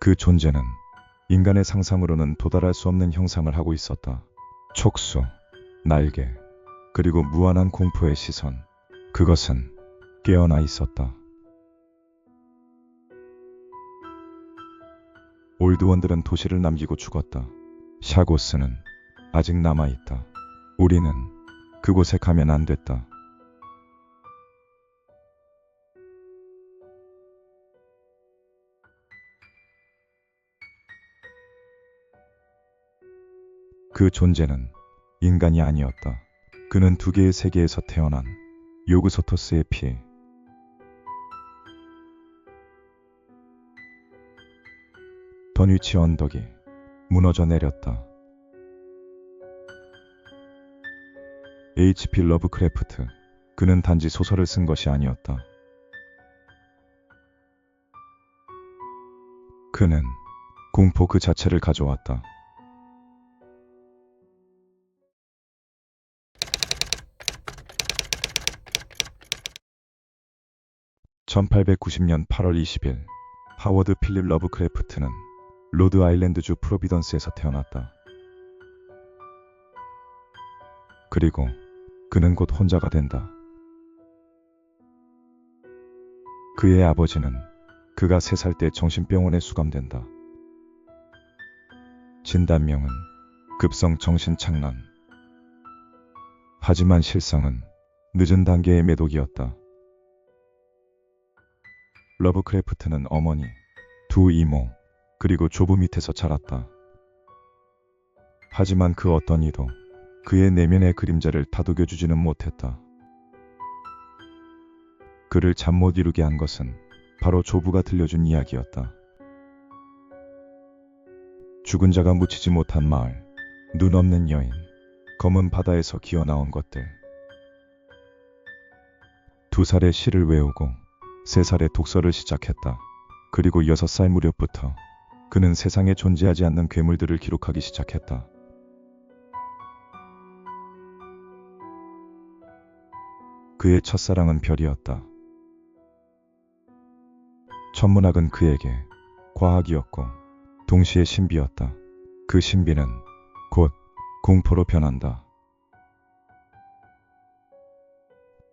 그 존재는 인간의 상상으로는 도달할 수 없는 형상을 하고 있었다. 촉수, 날개, 그리고 무한한 공포의 시선. 그것은 깨어나 있었다. 올드원들은 도시를 남기고 죽었다. 샤고스는 아직 남아있다. 우리는 그곳에 가면 안 됐다. 그 존재는 인간이 아니었다. 그는 두 개의 세계에서 태어난 요그소토스의 피. 던위치 언덕이 무너져 내렸다. H.P. 러브크래프트. 그는 단지 소설을 쓴 것이 아니었다. 그는 공포 그 자체를 가져왔다. (1890년 8월 20일) 하워드 필립 러브크래프트는 로드 아일랜드주 프로비던스에서 태어났다. 그리고 그는 곧 혼자가 된다. 그의 아버지는 그가 3살 때 정신병원에 수감된다. 진단명은 급성 정신착란. 하지만 실상은 늦은 단계의 매독이었다. 러브크래프트는 어머니, 두 이모, 그리고 조부 밑에서 자랐다. 하지만 그 어떤 이도 그의 내면의 그림자를 다독여주지는 못했다. 그를 잠 못 이루게 한 것은 바로 조부가 들려준 이야기였다. 죽은 자가 묻히지 못한 마을, 눈 없는 여인, 검은 바다에서 기어나온 것들. 2살에 시를 외우고 3살에 독서를 시작했다. 그리고 6살 무렵부터 그는 세상에 존재하지 않는 괴물들을 기록하기 시작했다. 그의 첫사랑은 별이었다. 천문학은 그에게 과학이었고 동시에 신비였다. 그 신비는 곧 공포로 변한다.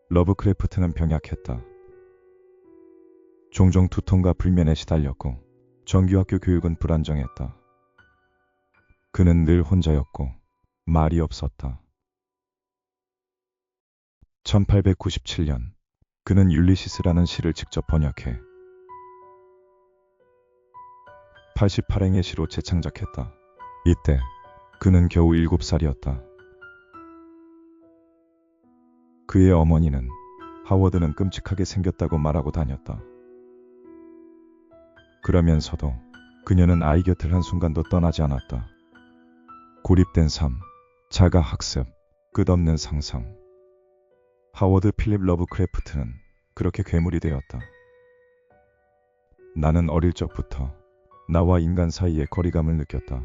러브크래프트는 병약했다. 종종 두통과 불면에 시달렸고 정규학교 교육은 불안정했다. 그는 늘 혼자였고 말이 없었다. 1897년 그는 율리시스라는 시를 직접 번역해 88행의 시로 재창작했다. 이때 그는 겨우 7살이었다. 그의 어머니는 하워드는 끔찍하게 생겼다고 말하고 다녔다. 그러면서도 그녀는 아이 곁을 한순간도 떠나지 않았다. 고립된 삶, 자가 학습, 끝없는 상상. 하워드 필립 러브크래프트는 그렇게 괴물이 되었다. 나는 어릴 적부터 나와 인간 사이의 거리감을 느꼈다.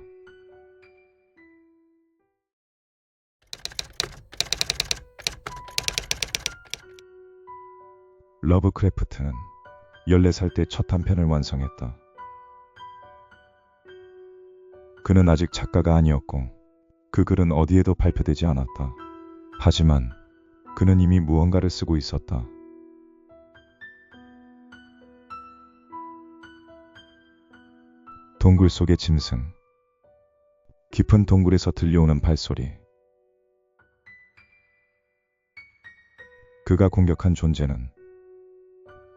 러브크래프트는 14살 때 첫 단편을 완성했다. 그는 아직 작가가 아니었고 그 글은 어디에도 발표되지 않았다. 하지만 그는 이미 무언가를 쓰고 있었다. 동굴 속의 짐승. 깊은 동굴에서 들려오는 발소리. 그가 공격한 존재는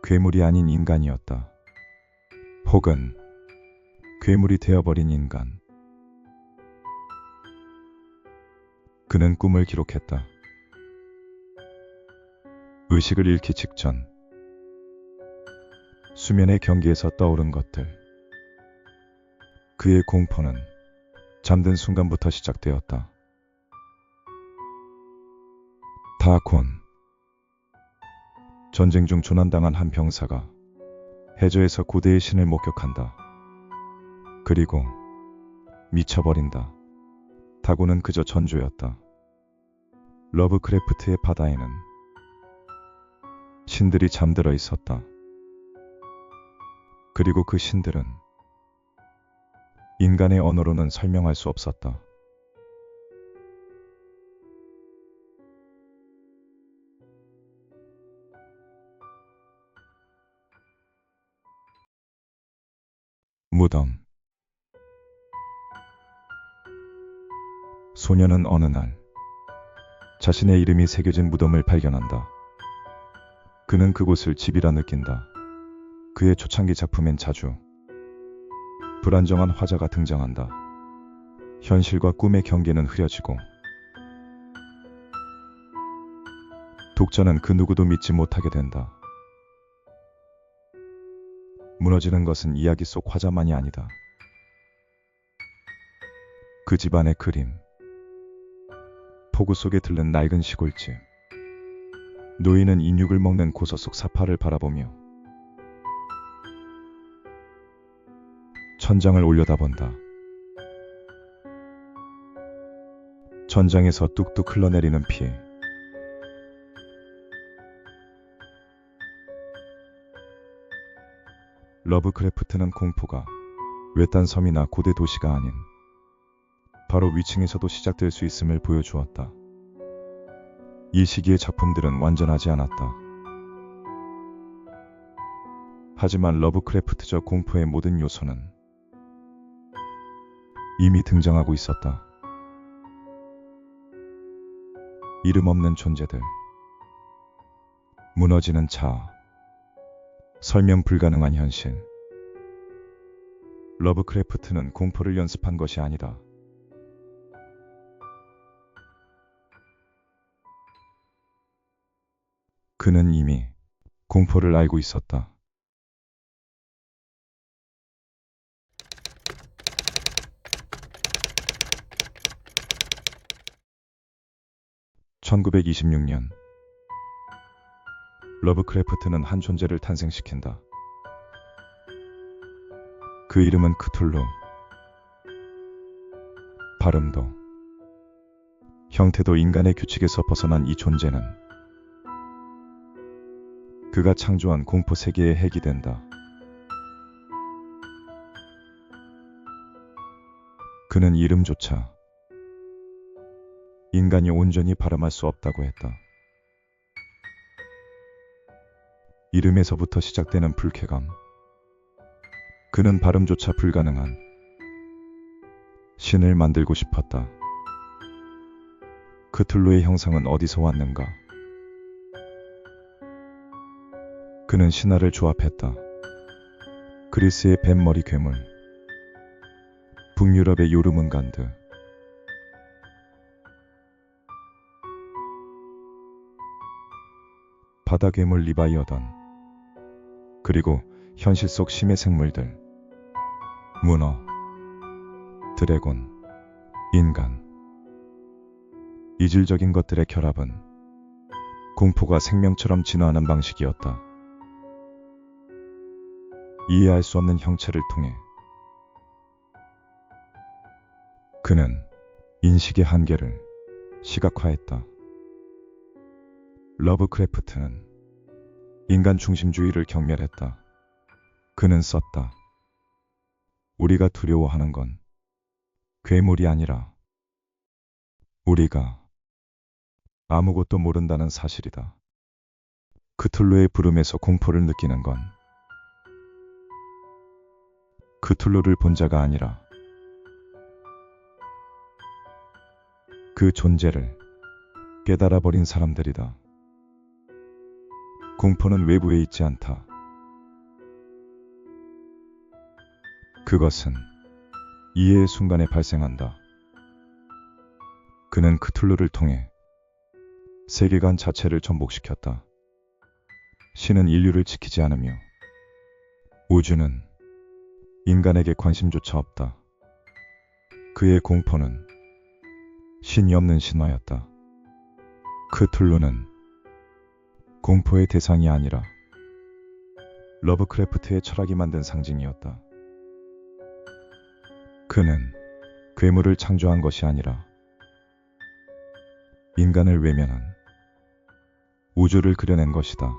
괴물이 아닌 인간이었다. 혹은 괴물이 되어버린 인간. 그는 꿈을 기록했다. 의식을 잃기 직전 수면의 경계에서 떠오른 것들. 그의 공포는 잠든 순간부터 시작되었다. 다곤. 전쟁 중 조난당한 한 병사가 해저에서 고대의 신을 목격한다. 그리고 미쳐버린다. 다곤은 그저 전조였다. 러브크래프트의 바다에는 신들이 잠들어 있었다. 그리고 그 신들은 인간의 언어로는 설명할 수 없었다. 무덤. 소녀는 어느 날 자신의 이름이 새겨진 무덤을 발견한다. 그는 그곳을 집이라 느낀다. 그의 초창기 작품엔 자주 불안정한 화자가 등장한다. 현실과 꿈의 경계는 흐려지고 독자는 그 누구도 믿지 못하게 된다. 무너지는 것은 이야기 속 화자만이 아니다. 그 집안의 그림, 폭우 속에 들른 낡은 시골집, 노인은 인육을 먹는 고서 속 사파를 바라보며 천장을 올려다본다. 천장에서 뚝뚝 흘러내리는 피. 러브크래프트는 공포가 외딴 섬이나 고대 도시가 아닌 바로 위층에서도 시작될 수 있음을 보여주었다. 이 시기의 작품들은 완전하지 않았다. 하지만 러브크래프트적 공포의 모든 요소는 이미 등장하고 있었다. 이름 없는 존재들, 무너지는 자아, 설명 불가능한 현실. 러브크래프트는 공포를 연습한 것이 아니다. 그는 이미 공포를 알고 있었다. (1926년) 러브크래프트는 한 존재를 탄생시킨다. 그 이름은 크툴루. 발음도, 형태도 인간의 규칙에서 벗어난 이 존재는 그가 창조한 공포 세계의 핵이 된다. 그는 이름조차 인간이 온전히 발음할 수 없다고 했다. 이름에서부터 시작되는 불쾌감. 그는 발음조차 불가능한 신을 만들고 싶었다. 크툴루의 형상은 어디서 왔는가? 그는 신화를 조합했다. 그리스의 뱀머리 괴물, 북유럽의 요르문간드, 바다 괴물 리바이어던, 그리고 현실 속 심해 생물들, 문어, 드래곤, 인간. 이질적인 것들의 결합은 공포가 생명처럼 진화하는 방식이었다. 이해할 수 없는 형체를 통해 그는 인식의 한계를 시각화했다. 러브크래프트는 인간 중심주의를 경멸했다. 그는 썼다. 우리가 두려워하는 건 괴물이 아니라 우리가 아무것도 모른다는 사실이다. 크툴루의 부름에서 공포를 느끼는 건 크툴루를 본 자가 아니라 그 존재를 깨달아버린 사람들이다. 공포는 외부에 있지 않다. 그것은 이해의 순간에 발생한다. 그는 크툴루를 통해 세계관 자체를 전복시켰다. 신은 인류를 지키지 않으며 우주는 인간에게 관심조차 없다. 그의 공포는 신이 없는 신화였다. 크툴루는 공포의 대상이 아니라 러브크래프트의 철학이 만든 상징이었다. 그는 괴물을 창조한 것이 아니라 인간을 외면한 우주를 그려낸 것이다.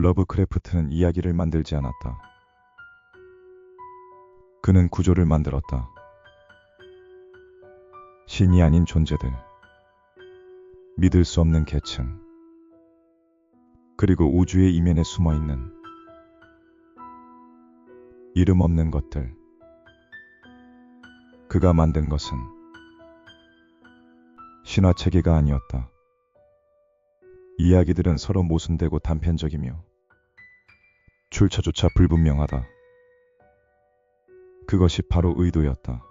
러브크래프트는 이야기를 만들지 않았다. 그는 구조를 만들었다. 신이 아닌 존재들, 믿을 수 없는 계층, 그리고 우주의 이면에 숨어있는 이름 없는 것들. 그가 만든 것은 신화체계가 아니었다. 이야기들은 서로 모순되고 단편적이며 출처조차 불분명하다. 그것이 바로 의도였다.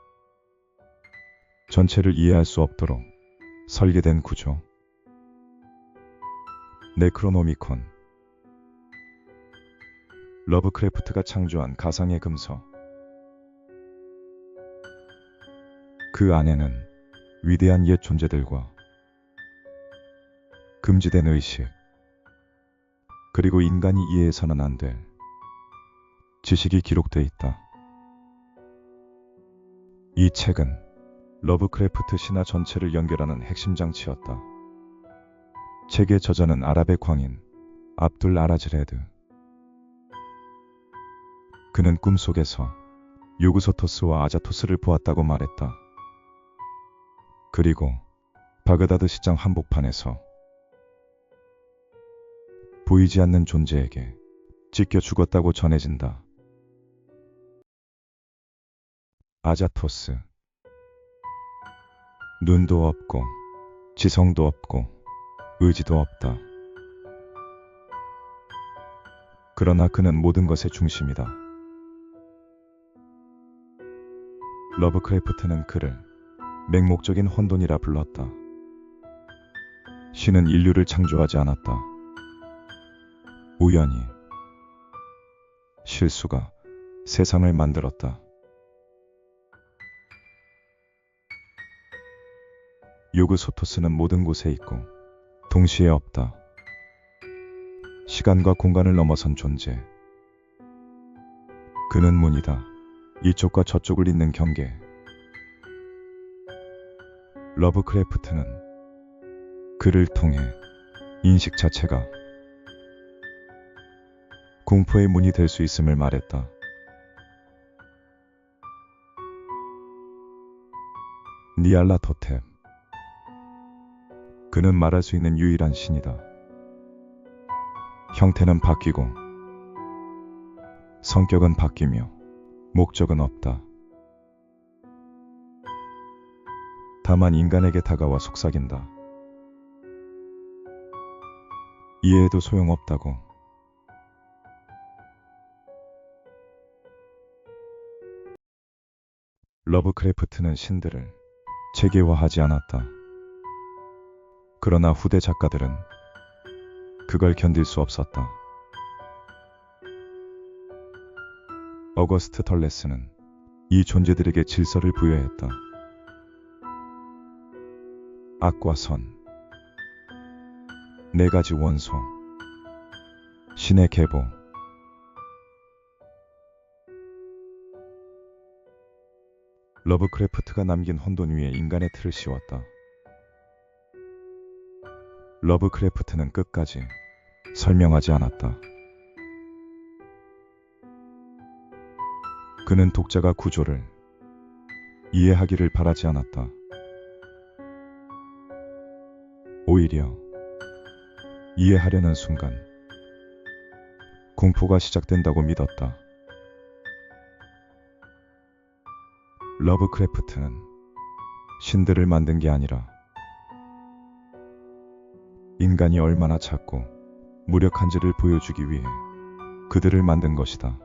전체를 이해할 수 없도록 설계된 구조. 네크로노미콘. 러브크래프트가 창조한 가상의 금서. 그 안에는 위대한 옛 존재들과 금지된 의식, 그리고 인간이 이해해서는 안 될 지식이 기록돼 있다. 이 책은 러브크래프트 신화 전체를 연결하는 핵심 장치였다. 책의 저자는 아랍의 광인 압둘 아라즈레드. 그는 꿈속에서 요그소토스와 아자토스를 보았다고 말했다. 그리고 바그다드 시장 한복판에서 보이지 않는 존재에게 찢겨 죽었다고 전해진다. 아자토스. 눈도 없고 지성도 없고 의지도 없다. 그러나 그는 모든 것의 중심이다. 러브크래프트는 그를 맹목적인 혼돈이라 불렀다. 신은 인류를 창조하지 않았다. 우연히, 실수가 세상을 만들었다. 요그소토스는 모든 곳에 있고 동시에 없다. 시간과 공간을 넘어선 존재. 그는 문이다. 이쪽과 저쪽을 잇는 경계. 러브크래프트는 그를 통해 인식 자체가 공포의 문이 될 수 있음을 말했다. 니알라토텝. 그는 말할 수 있는 유일한 신이다. 형태는 바뀌고 성격은 바뀌며 목적은 없다. 다만 인간에게 다가와 속삭인다. 이해해도 소용없다고. 러브크래프트는 신들을 체계화하지 않았다. 그러나 후대 작가들은 그걸 견딜 수 없었다. 어거스트 덜레스는 이 존재들에게 질서를 부여했다. 악과 선, 네 가지 원소, 신의 계보. 러브크래프트가 남긴 혼돈 위에 인간의 틀을 씌웠다. 러브크래프트는 끝까지 설명하지 않았다. 그는 독자가 구조를 이해하기를 바라지 않았다. 오히려 이해하려는 순간 공포가 시작된다고 믿었다. 러브크래프트는 신들을 만든 게 아니라 인간이 얼마나 작고 무력한지를 보여주기 위해 그들을 만든 것이다.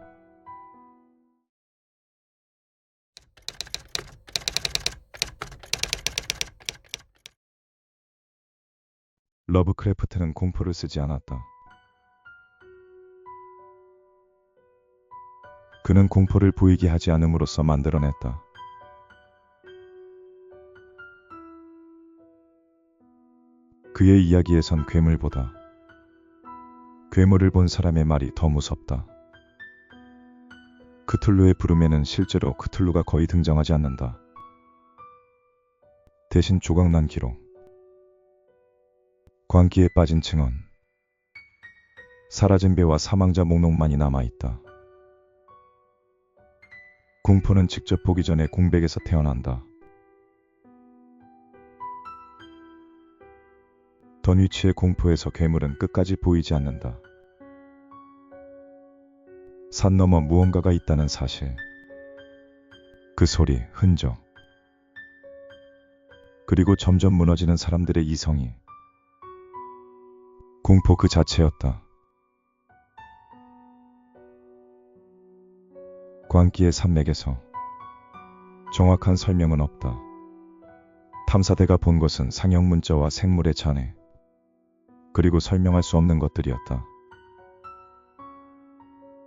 러브크래프트는 공포를 쓰지 않았다. 그는 공포를 보이게 하지 않음으로써 만들어냈다. 그의 이야기에선 괴물보다 괴물을 본 사람의 말이 더 무섭다. 크툴루의 부름에는 실제로 크툴루가 거의 등장하지 않는다. 대신 조각난 기록, 광기에 빠진 증언, 사라진 배와 사망자 목록만이 남아있다. 공포는 직접 보기 전에 공백에서 태어난다. 던위치의 공포에서 괴물은 끝까지 보이지 않는다. 산 너머 무언가가 있다는 사실. 그 소리, 흔적. 그리고 점점 무너지는 사람들의 이성이. 공포 그 자체였다. 광기의 산맥에서 정확한 설명은 없다. 탐사대가 본 것은 상형 문자와 생물의 잔해, 그리고 설명할 수 없는 것들이었다.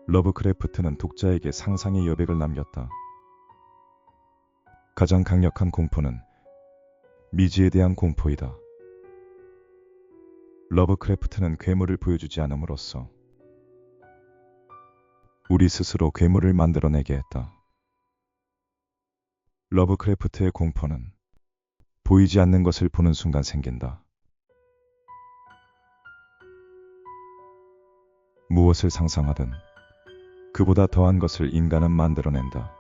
러브크래프트는 독자에게 상상의 여백을 남겼다. 가장 강력한 공포는 미지에 대한 공포이다. 러브크래프트는 괴물을 보여주지 않음으로써 우리 스스로 괴물을 만들어내게 했다. 러브크래프트의 공포는 보이지 않는 것을 보는 순간 생긴다. 무엇을 상상하든 그보다 더한 것을 인간은 만들어낸다.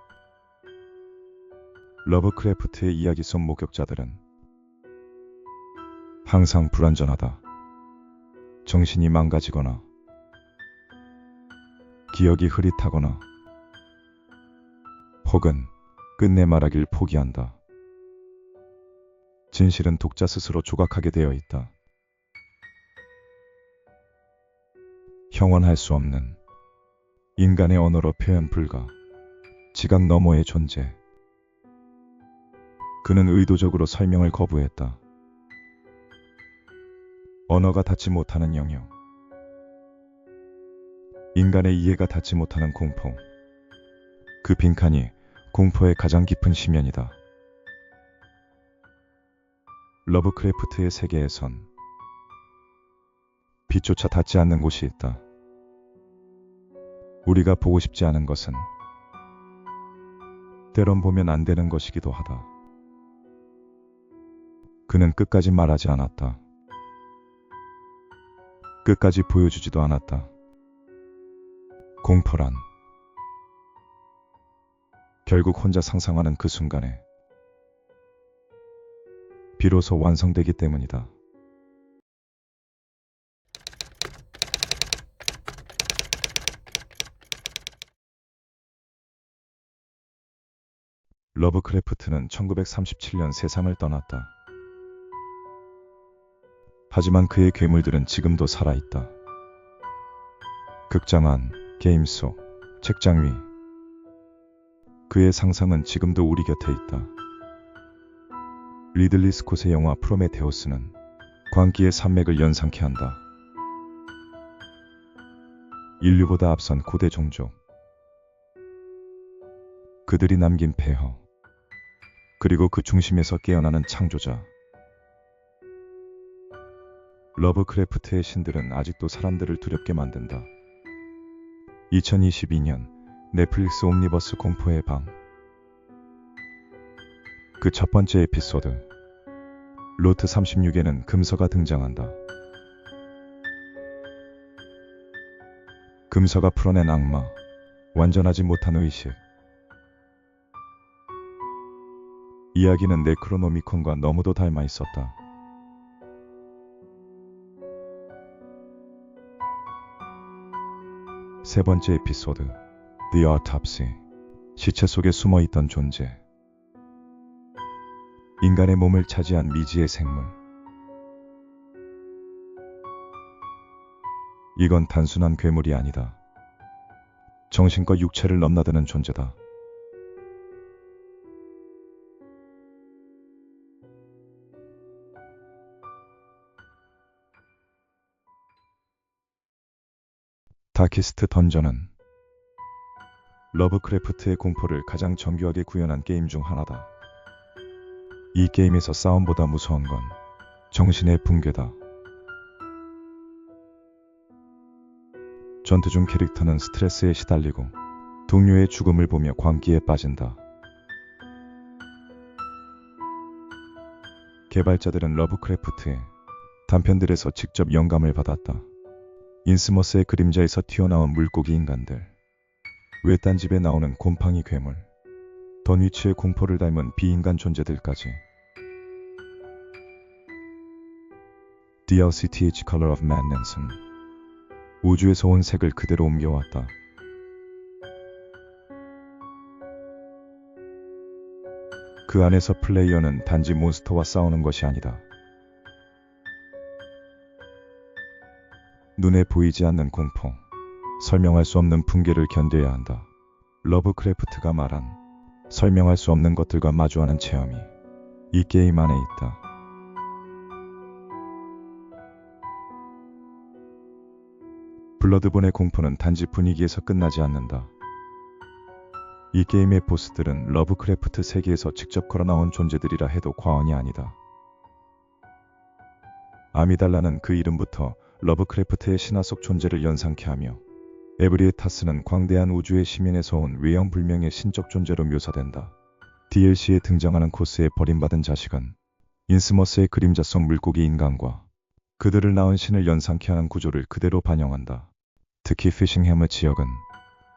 러브크래프트의 이야기 속 목격자들은 항상 불완전하다. 정신이 망가지거나 기억이 흐릿하거나 혹은 끝내 말하길 포기한다. 진실은 독자 스스로 조각하게 되어 있다. 형언할 수 없는 인간의 언어로 표현 불가 지각 너머의 존재. 그는 의도적으로 설명을 거부했다. 언어가 닿지 못하는 영역. 인간의 이해가 닿지 못하는 공포. 그 빈칸이 공포의 가장 깊은 심연이다. 러브크래프트의 세계에선 빛조차 닿지 않는 곳이 있다. 우리가 보고 싶지 않은 것은 때론 보면 안 되는 것이기도 하다. 그는 끝까지 말하지 않았다. 끝까지 보여주지도 않았다. 공포란 결국 혼자 상상하는 그 순간에 비로소 완성되기 때문이다. 러브크래프트는 1937년 세상을 떠났다. 하지만 그의 괴물들은 지금도 살아있다. 극장 안, 게임 속, 책장 위. 그의 상상은 지금도 우리 곁에 있다. 리들리 스콧의 영화 프로메테우스는 광기의 산맥을 연상케 한다. 인류보다 앞선 고대 종족. 그들이 남긴 폐허. 그리고 그 중심에서 깨어나는 창조자. 러브크래프트의 신들은 아직도 사람들을 두렵게 만든다. 2022년 넷플릭스 옴니버스 공포의 방. 그 첫 번째 에피소드 로트 36에는 금서가 등장한다. 금서가 풀어낸 악마, 완전하지 못한 의식. 이야기는 네크로노미콘과 너무도 닮아 있었다. 세 번째 에피소드 The Autopsy. 시체 속에 숨어있던 존재. 인간의 몸을 차지한 미지의 생물. 이건 단순한 괴물이 아니다. 정신과 육체를 넘나드는 존재다. 다키스트 던전은 러브크래프트의 공포를 가장 정교하게 구현한 게임 중 하나다. 이 게임에서 싸움보다 무서운 건 정신의 붕괴다. 전투 중 캐릭터는 스트레스에 시달리고 동료의 죽음을 보며 광기에 빠진다. 개발자들은 러브크래프트의 단편들에서 직접 영감을 받았다. 인스머스의 그림자에서 튀어나온 물고기 인간들, 외딴 집에 나오는 곰팡이 괴물, 던위치의 공포를 닮은 비인간 존재들까지. DLCTH Color of Madness은 우주에서 온 색을 그대로 옮겨왔다. 그 안에서 플레이어는 단지 몬스터와 싸우는 것이 아니다. 눈에 보이지 않는 공포, 설명할 수 없는 붕괴를 견뎌야 한다. 러브크래프트가 말한 설명할 수 없는 것들과 마주하는 체험이 이 게임 안에 있다. 블러드본의 공포는 단지 분위기에서 끝나지 않는다. 이 게임의 보스들은 러브크래프트 세계에서 직접 걸어나온 존재들이라 해도 과언이 아니다. 아미달라는 그 이름부터 러브크래프트의 신화 속 존재를 연상케 하며 에브리에타스는 광대한 우주의 심연에서 온 외형불명의 신적 존재로 묘사된다. DLC에 등장하는 코스의 버림받은 자식은 인스머스의 그림자 속 물고기 인간과 그들을 낳은 신을 연상케 하는 구조를 그대로 반영한다. 특히 피싱햄의 지역은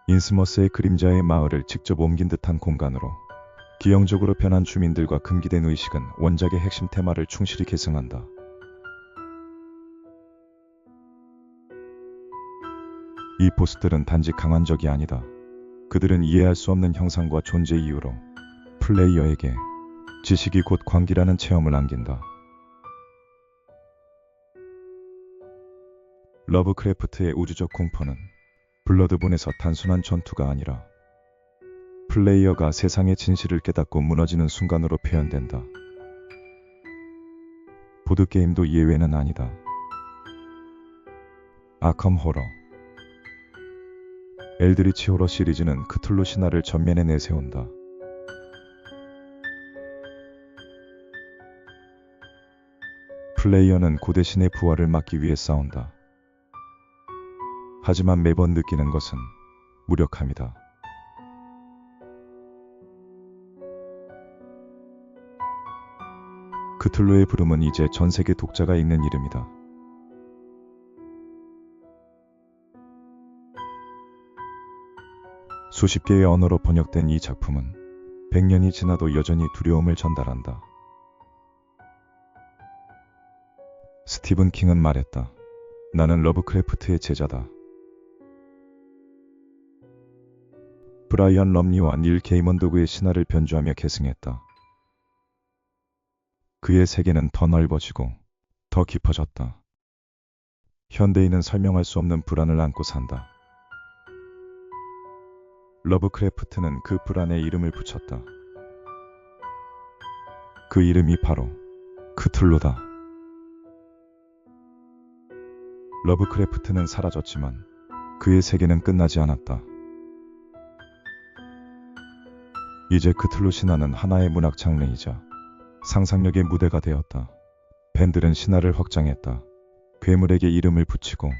인스머스의 그림자의 마을을 직접 옮긴 듯한 공간으로 기형적으로 변한 주민들과 금기된 의식은 원작의 핵심 테마를 충실히 계승한다. 이 보스들은 단지 강한 적이 아니다. 그들은 이해할 수 없는 형상과 존재 이유로 플레이어에게 지식이 곧 광기라는 체험을 안긴다. 러브크래프트의 우주적 공포는 블러드본에서 단순한 전투가 아니라 플레이어가 세상의 진실을 깨닫고 무너지는 순간으로 표현된다. 보드게임도 예외는 아니다. 아컴 호러, 엘드리치 호러 시리즈는 크툴루 신화를 전면에 내세운다. 플레이어는 고대신의 부활을 막기 위해 싸운다. 하지만 매번 느끼는 것은 무력함이다. 크툴루의 부름은 이제 전 세계 독자가 읽는 이름이다. 수십 개의 언어로 번역된 이 작품은 100년이 지나도 여전히 두려움을 전달한다. 스티븐 킹은 말했다. 나는 러브크래프트의 제자다. 브라이언 럼리와 닐 게이먼도그의 신화를 변주하며 계승했다. 그의 세계는 더 넓어지고 더 깊어졌다. 현대인은 설명할 수 없는 불안을 안고 산다. 러브크래프트는 그 불안에 이름을 붙였다. 그 이름이 바로 크툴루다. 러브크래프트는 사라졌지만 그의 세계는 끝나지 않았다. 이제 크툴루 신화는 하나의 문학 장르이자 상상력의 무대가 되었다. 팬들은 신화를 확장했다. 괴물에게 이름을 붙이고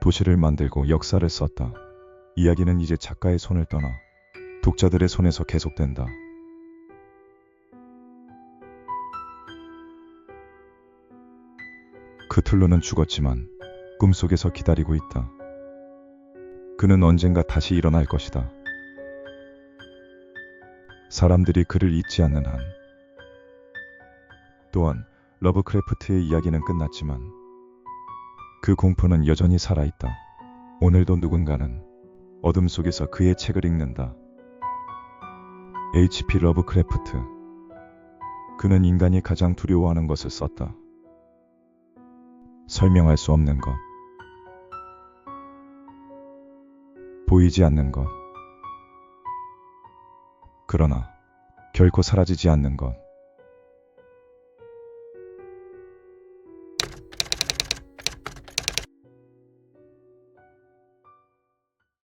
도시를 만들고 역사를 썼다. 이야기는 이제 작가의 손을 떠나 독자들의 손에서 계속된다. 크툴루는 죽었지만 꿈속에서 기다리고 있다. 그는 언젠가 다시 일어날 것이다. 사람들이 그를 잊지 않는 한. 또한 러브크래프트의 이야기는 끝났지만 그 공포는 여전히 살아있다. 오늘도 누군가는 어둠 속에서 그의 책을 읽는다. H.P. 러브크래프트. 그는 인간이 가장 두려워하는 것을 썼다. 설명할 수 없는 것, 보이지 않는 것, 그러나 결코 사라지지 않는 것.